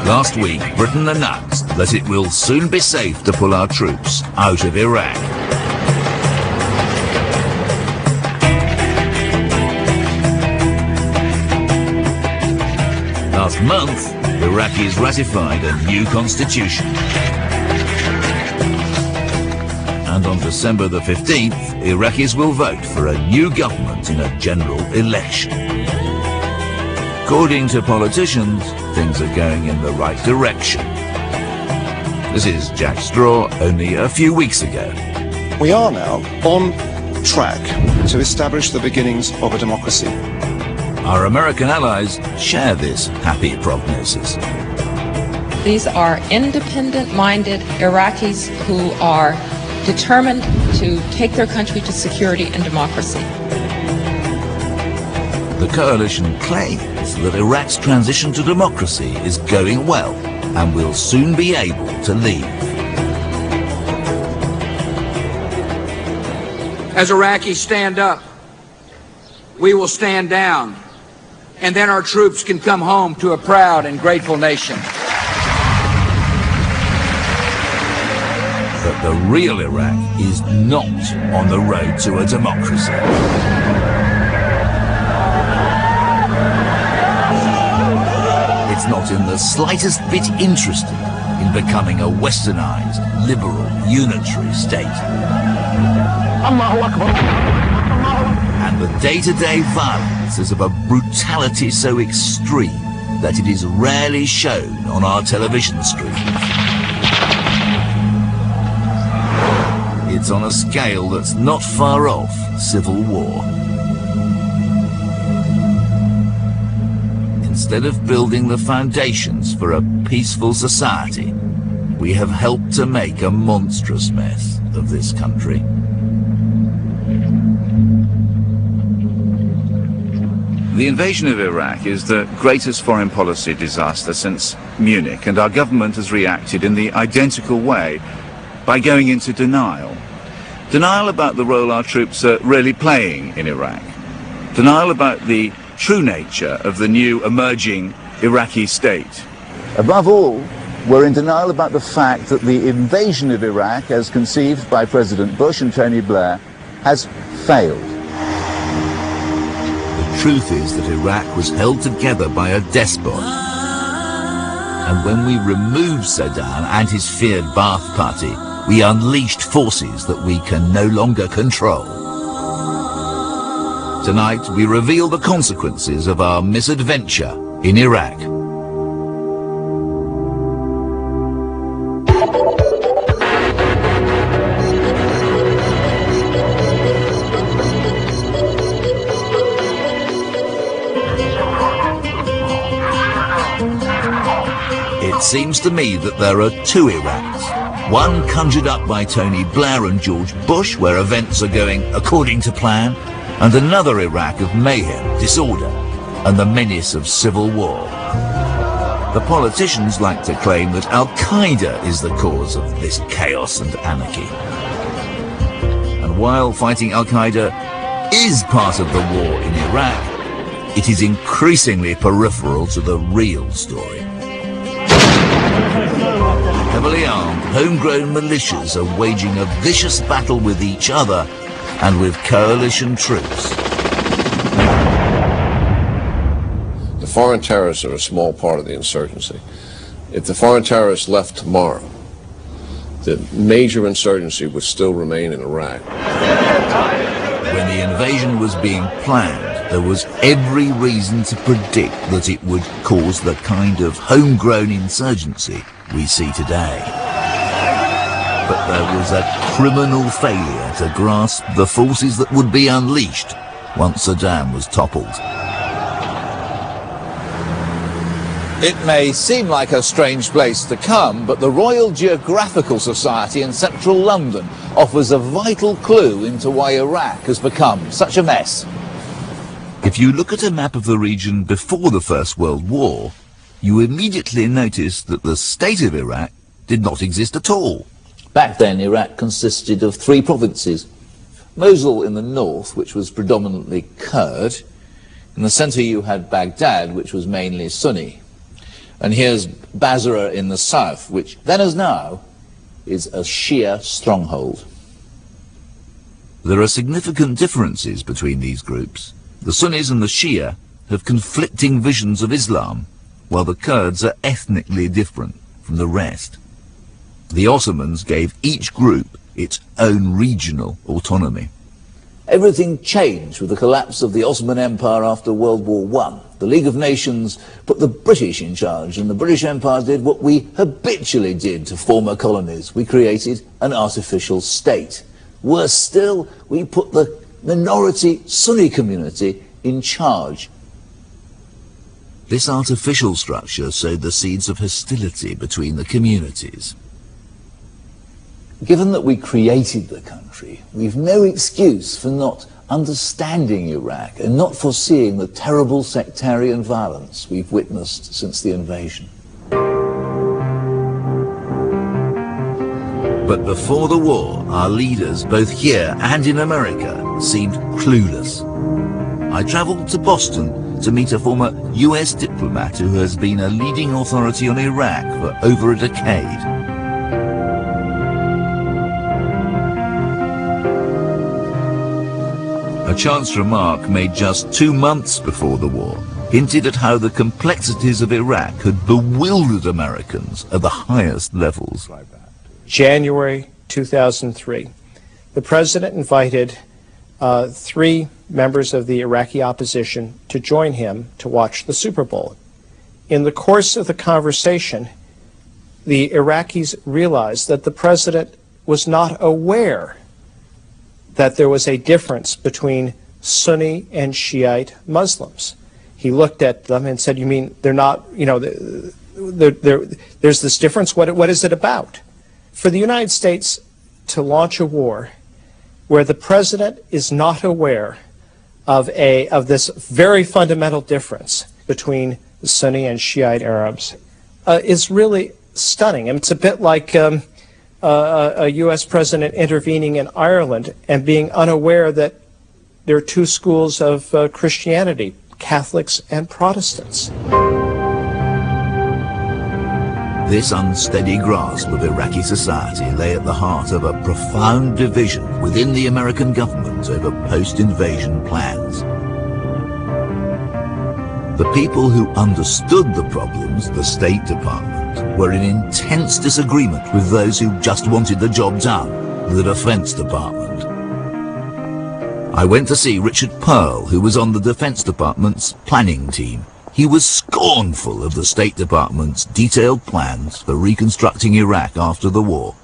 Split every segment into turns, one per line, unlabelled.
Last week, Britain announced that it will soon be safe to pull our troops out of Iraq. Last month, Iraqis ratified a new constitution. And on December the 15th, Iraqis will vote for a new government in a general election. According to politicians, things are going in the right direction. This is Jack Straw only a few weeks ago.
We are now on track to establish the beginnings of a democracy.
Our American allies share this happy prognosis.
These are independent-minded Iraqis who are determined to take their country to security and democracy.
The coalition claims that Iraq's transition to democracy is going well and will soon be able to leave.
As Iraqis stand up, we will stand down, and then our troops can come home to a proud and grateful nation.
But the real Iraq is not on the road to a democracy. It's not in the slightest bit interested in becoming a westernized, liberal, unitary state. And the day-to-day violence is of a brutality so extreme that it is rarely shown on our television screens. It's on a scale that's not far off civil war. Instead of building the foundations for a peaceful society, we have helped to make a monstrous mess of this country. The invasion of Iraq is the greatest foreign policy disaster since Munich, and our government has reacted in the identical way by going into denial. Denial about the role our troops are really playing in Iraq. Denial about the true nature of the new emerging Iraqi state.
Above all, we're in denial about the fact that the invasion of Iraq, as conceived by President Bush and Tony Blair, has failed.
The truth is that Iraq was held together by a despot. And when we removed Saddam and his feared Ba'ath Party, we unleashed forces that we can no longer control. Tonight, we reveal the consequences of our misadventure in Iraq. It seems to me that there are two Iraqs. One conjured up by Tony Blair and George Bush, where events are going according to plan, and another Iraq of mayhem, disorder, and the menace of civil war. The politicians like to claim that Al-Qaeda is the cause of this chaos and anarchy. And while fighting Al-Qaeda is part of the war in Iraq, it is increasingly peripheral to the real story. Heavily armed, homegrown militias are waging a vicious battle with each other and with coalition troops.
The foreign terrorists are a small part of the insurgency. If the foreign terrorists left tomorrow, the major insurgency would still remain in Iraq.
When the invasion was being planned, there was every reason to predict that it would cause the kind of homegrown insurgency we see today. But there was a criminal failure to grasp the forces that would be unleashed once Saddam was toppled.
It may seem like a strange place to come, but the Royal Geographical Society in central London offers a vital clue into why Iraq has become such a mess.
If you look at a map of the region before the First World War, you immediately notice that the state of Iraq did not exist at all.
Back then, Iraq consisted of 3 provinces. Mosul in the north, which was predominantly Kurd, In the center you had Baghdad, which was mainly Sunni. And here's Basra in the south, which then as now is a Shia stronghold.
There are significant differences between these groups. The Sunnis and the Shia have conflicting visions of Islam, while the Kurds are ethnically different from the rest. The Ottomans gave each group its own regional autonomy.
Everything changed with the collapse of the Ottoman Empire after World War I. The League of Nations put the British in charge, and the British Empire did what we habitually did to former colonies. We created an artificial state. Worse still, we put the minority Sunni community in charge.
This artificial structure sowed the seeds of hostility between the communities.
Given that we created the country, we've no excuse for not understanding Iraq and not foreseeing the terrible sectarian violence we've witnessed since the invasion.
But before the war, our leaders, both here and in America, seemed clueless. I traveled to Boston to meet a former US diplomat who has been a leading authority on Iraq for over a decade. A chance remark made just 2 months before the war hinted at how the complexities of Iraq had bewildered Americans at the highest levels.
January 2003, the president invited 3 members of the Iraqi opposition to join him to watch the Super Bowl. In the course of the conversation, the Iraqis realized that the president was not aware that there was a difference between Sunni and Shiite Muslims. He looked at them and said, you mean they're not, you know, there's this difference? What is it about? For the United States to launch a war where the president is not aware of this very fundamental difference between the Sunni and Shiite Arabs is really stunning. And it's a bit like a U.S. president intervening in Ireland and being unaware that there are 2 schools of Christianity, Catholics and Protestants.
This unsteady grasp of Iraqi society lay at the heart of a profound division within the American government over post-invasion plans. The people who understood the problems, the State Department, were in intense disagreement with those who just wanted the job done, the Defense Department. I went to see Richard Pearl, who was on the Defense Department's planning team. He was scornful of the State Department's detailed plans for reconstructing Iraq after the war.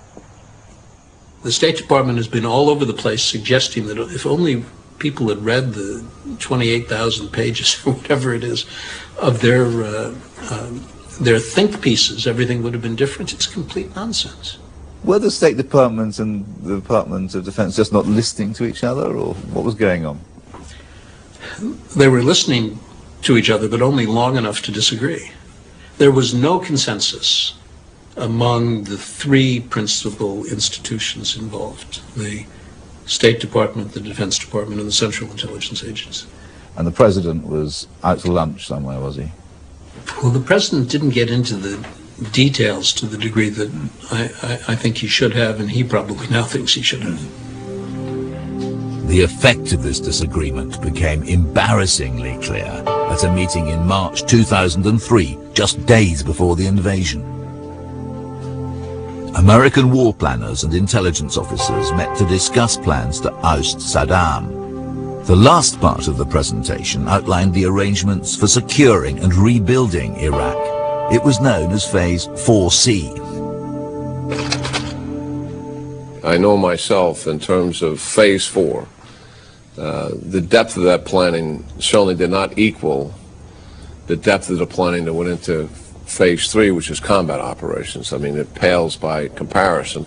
The State Department has been all over the place suggesting that if only people had read the 28,000 pages or whatever it is of their think pieces, everything would have been different. It's complete nonsense.
Were the State Department and the Department of Defense just not listening to each other, or what was going on?
They were listening to each other, but only long enough to disagree. There was no consensus among the 3 principal institutions involved, the State Department, the Defense Department, and the Central Intelligence Agency.
And the president was out to lunch somewhere, was he?
Well, the president didn't get into the details to the degree that I think he should have, and he probably now thinks he should have.
The effect of this disagreement became embarrassingly clear at a meeting in March 2003, just days before the invasion. American war planners and intelligence officers met to discuss plans to oust Saddam. The last part of the presentation outlined the arrangements for securing and rebuilding Iraq. It was known as Phase 4C.
I know myself in terms of Phase 4, the depth of that planning certainly did not equal the depth of the planning that went into Phase 3, which is combat operations. I mean, it pales by comparison.